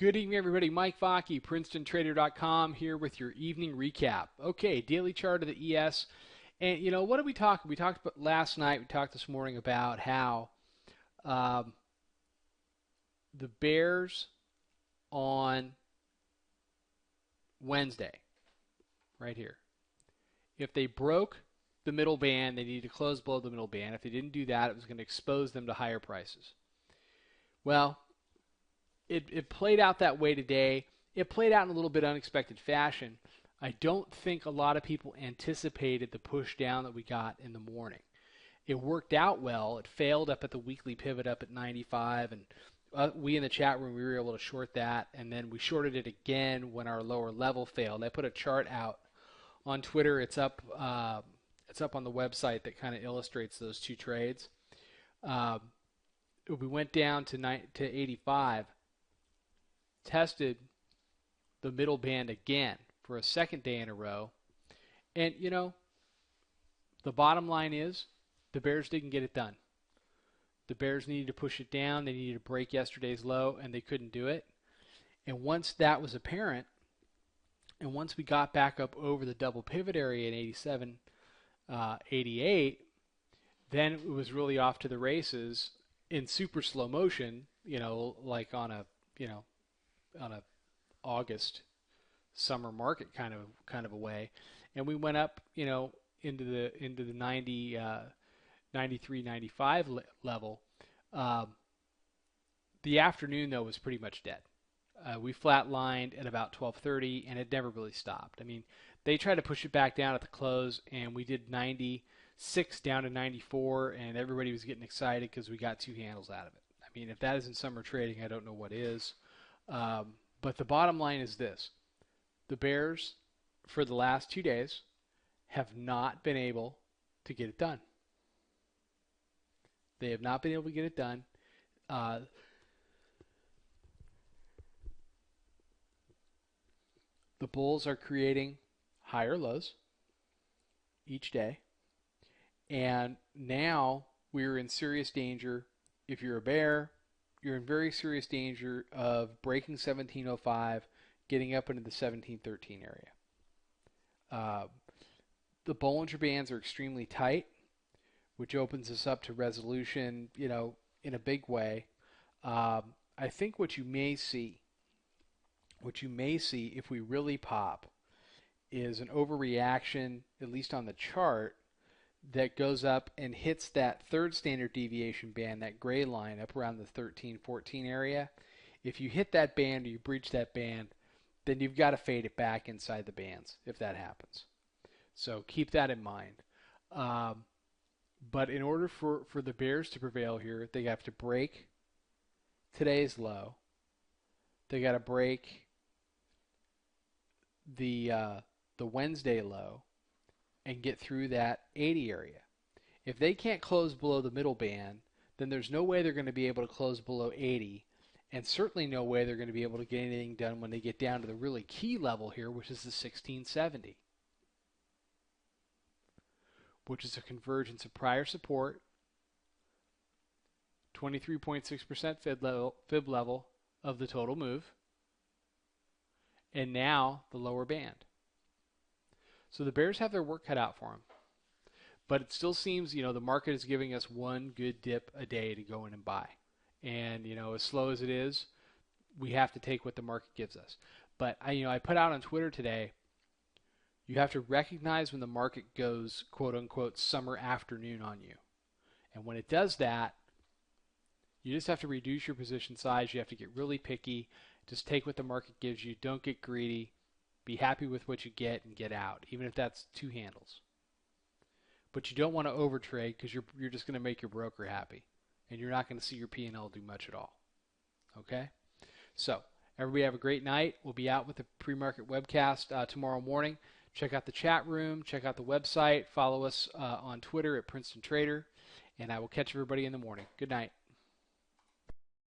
Good evening, everybody. Mike Vacchi, PrincetonTrader.com, here with your evening recap. Okay, daily chart of the ES. And, what did we talk? We talked about last night, we talked this morning about how um, the Bears on Wednesday, right here, if they broke the middle band, they needed to close below the middle band. If they didn't do that, it was going to expose them to higher prices. Well, it played out that way today. It played out in a little bit unexpected fashion. I don't think a lot of people anticipated the push down that we got in the morning. It worked out well. It failed up at the weekly pivot up at 95, and we in the chat room, we were able to short that, and then we shorted it again when our lower level failed. I put a chart out on Twitter. It's up on the website that kind of illustrates those two trades. We went down to 85. Tested the middle band again for a second day in a row. And, the bottom line is the Bears didn't get it done. The Bears needed to push it down. They needed to break yesterday's low, and they couldn't do it. And once that was apparent, and once we got back up over the double pivot area in 87, 88, then it was really off to the races in super slow motion, like on a August summer market kind of a way, and we went up, into the 90, 93, 95 level. The afternoon though was pretty much dead. We flatlined at about 12:30, and it never really stopped. I mean, they tried to push it back down at the close, and we did 96 down to 94, and everybody was getting excited because we got two handles out of it. I mean, if that isn't summer trading, I don't know what is. But the bottom line is this. The Bears, for the last 2 days, have not been able to get it done. They have not been able to get it done. The Bulls are creating higher lows each day. And now we're in serious danger. If you're a Bear, you're in very serious danger of breaking 1705, getting up into the 1713 area. The Bollinger Bands are extremely tight, which opens us up to resolution, in a big way. I think what you may see if we really pop is an overreaction, at least on the chart, that goes up and hits that third standard deviation band, that gray line up around the 13, 14 area. If you hit that band or you breach that band, then you've got to fade it back inside the bands if that happens. So keep that in mind. But in order for the Bears to prevail here, they have to break today's low. They got to break the Wednesday low and get through that 80 area. If they can't close below the middle band, then there's no way they're going to be able to close below 80, and certainly no way they're going to be able to get anything done when they get down to the really key level here, which is the 1670, which is a convergence of prior support, 23.6% fib level of the total move, and now the lower band. So the Bears have their work cut out for them. But it still seems, the market is giving us one good dip a day to go in and buy. And, as slow as it is, we have to take what the market gives us. But, I put out on Twitter today, you have to recognize when the market goes, quote unquote, summer afternoon on you. And when it does that, you just have to reduce your position size. You have to get really picky. Just take what the market gives you. Don't get greedy. Be happy with what you get and get out, even if that's two handles. But you don't want to overtrade because you're just going to make your broker happy, and you're not going to see your P&L do much at all. Okay? So everybody have a great night. We'll be out with the pre-market webcast tomorrow morning. Check out the chat room. Check out the website. Follow us on Twitter at Princeton Trader, and I will catch everybody in the morning. Good night.